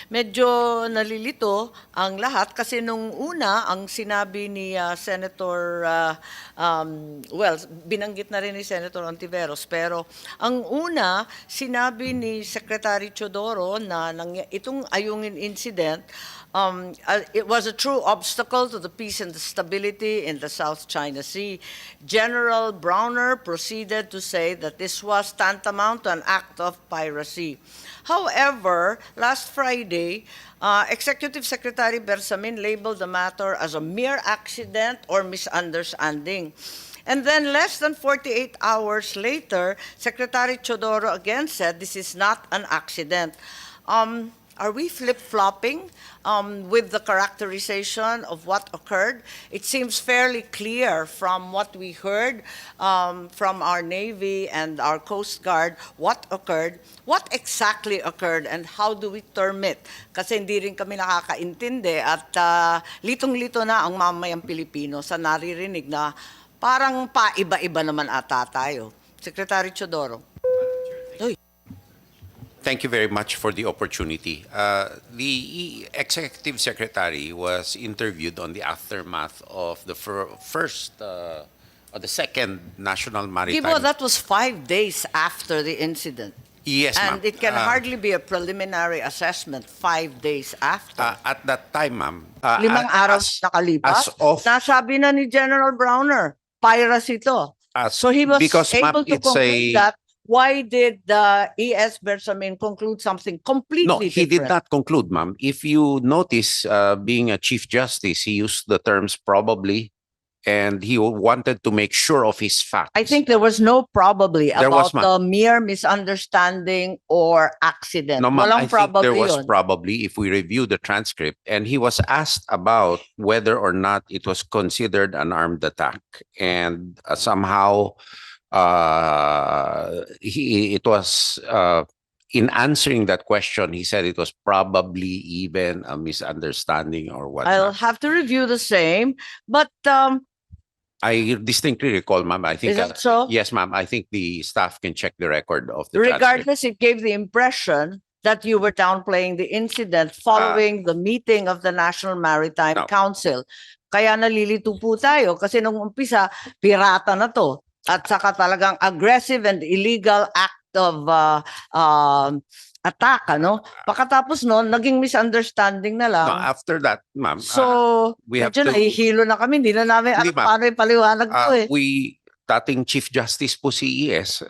medyo nalilito ang lahat kasi nung una, ang sinabi ni Senator, well, binanggit na rin ni Senator Ontiveros, pero ang una, sinabi ni Secretary Chodoro na itong Ayungin incident, it was a true obstacle to the peace and the stability in the South China Sea. General Brawner proceeded to say that this was tantamount to an act of piracy. However, last Friday, Executive Secretary Bersamin labeled the matter as a mere accident or misunderstanding. And then less than 48 hours later, Secretary Chodoro again said this is not an accident. Are we flip-flopping with the characterization of what occurred? It seems fairly clear from what we heard from our Navy and our Coast Guard what occurred, what exactly occurred, and how do we term it? Kasi hindi rin kami nakakaintindi at litong-lito na ang mamayang Pilipino sa naririnig na parang paiba-iba naman ata tayo. Secretary Chodoro. Thank you very much for the opportunity. The Executive Secretary was interviewed on the aftermath of the the second National Maritime. Gibo, that was 5 days after the incident. Yes, ma'am. And it can hardly be a preliminary assessment 5 days after. At that time, ma'am. Limang araw nakalipas. Nasabi na ni General Brawner, piracy to. So he was able to conclude that. Why did the ES Bersamin conclude something completely different? No, he did not conclude, ma'am. If you notice, being a Chief Justice, he used the terms probably, and he wanted to make sure of his facts. I think there was no probably about the mere misunderstanding or accident. No, ma'am, I think there was yun. probably, if we review the transcript, and he was asked about whether or not it was considered an armed attack, and somehow it was in answering that question, he said it was probably even a misunderstanding or what. I'll have to review the same, but I distinctly recall, ma'am. I think is it so? Yes, ma'am. I think the staff can check the record of the regardless, it gave the impression that you were downplaying the incident following the meeting of the National Maritime Council. Kaya nalilito po tayo kasi nung umpisa, pirata na to. At saka talagang aggressive and illegal act of attack, ano? Pagkatapos noon, naging misunderstanding na lang. No, after that, ma'am. So, we have medyo nahihilo na kami. Hindi na namin paano ipaliwanag to eh. Dating Chief Justice po si ES,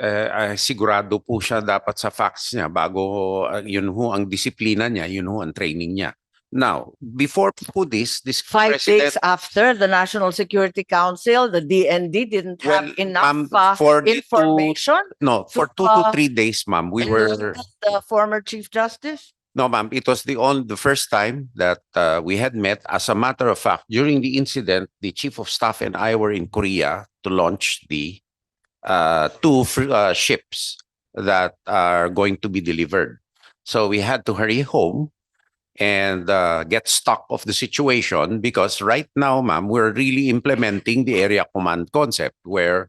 sigurado po siya dapat sa facts niya bago yun ho ang disiplina niya, yun ho ang training niya. Now, before this 5 days after the National Security Council, the DND didn't have enough information. For 2 to 3 days, ma'am. We were the former Chief Justice. No, ma'am. It was the first time that we had met. As a matter of fact, during the incident, the Chief of Staff and I were in Korea to launch the 2 ships that are going to be delivered. So we had to hurry home and get stock of the situation because right now, ma'am, we're really implementing the area command concept where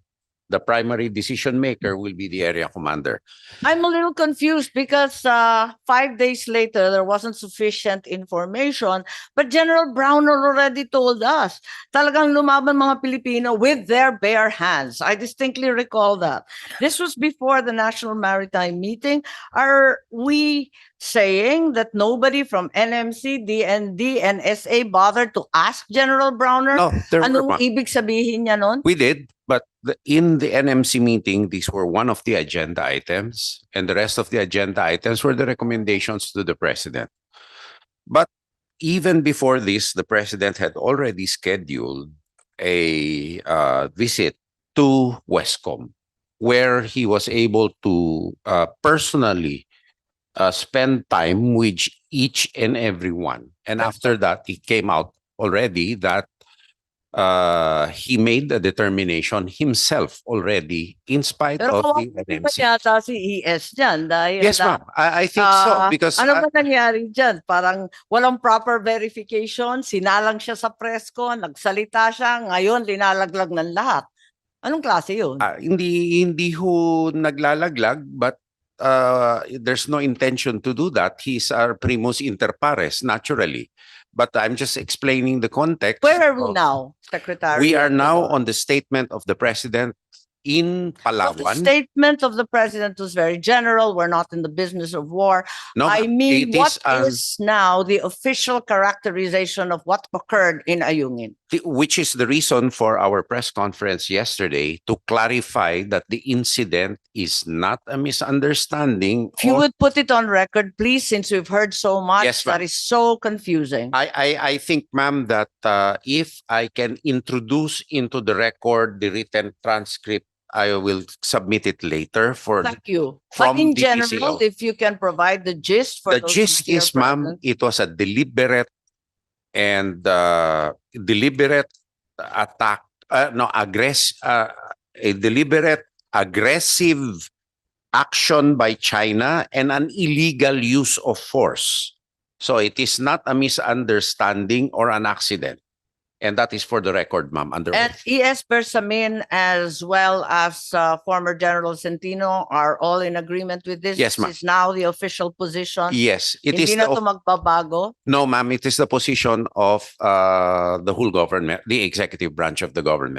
the primary decision maker will be the area commander. I'm a little confused because 5 days later, there wasn't sufficient information, but General Brawner already told us, talagang lumaban mga Pilipino with their bare hands. I distinctly recall that. This was before the National Maritime meeting. Are we saying that nobody from NMC, DND, and SA bothered to ask General Brawner? No, anong ibig sabihin niya nun? We did, but in the NMC meeting, these were one of the agenda items, and the rest of the agenda items were the recommendations to the President. But even before this, the President had already scheduled a visit to Westcom, where he was able to personally spend time with each and every one. And after that, it came out already that he made a determination himself already in spite of the NMC. Pero yata si ES dyan dahil yes, ma'am. I think so. Because ano ba nangyari dyan? Parang walang proper verification, sinalang siya sa presko, nagsalita siya, ngayon linalaglag ng lahat. Anong klase yun? Hindi ho naglalaglag, but there's no intention to do that. He's our primus inter pares, naturally. But I'm just explaining the context. Where are we of- now, Secretary? We are now Brawner? on the statement of the president in Well, the Palawan. statement of the president was very general. We're not in the business of war. No, I mean, it what is, is now the official characterization of what occurred in Ayungin? which is the reason for our press conference yesterday, to clarify that the incident is not a misunderstanding. If you or- would put it on record, please, since we've heard so much, Yes, ma'am. that is so confusing. I think, ma'am, that if I can introduce into the record the written transcript, I will submit it later for Thank you. from But in the general, PCO. if you can provide the gist for The those gist who are here is, ma'am, present. it was a deliberate and deliberate attack, a deliberate aggressive action by China and an illegal use of force. So it is not a misunderstanding or an accident. And that is for the record, ma'am, under And oath. ES Bersamin, as well as former General Centino, are all in agreement with this. Yes, ma'am. This is now the official position. Yes, it Hindi is na to magbabago. no, ma'am, it is the position of the whole government, the executive branch of the government.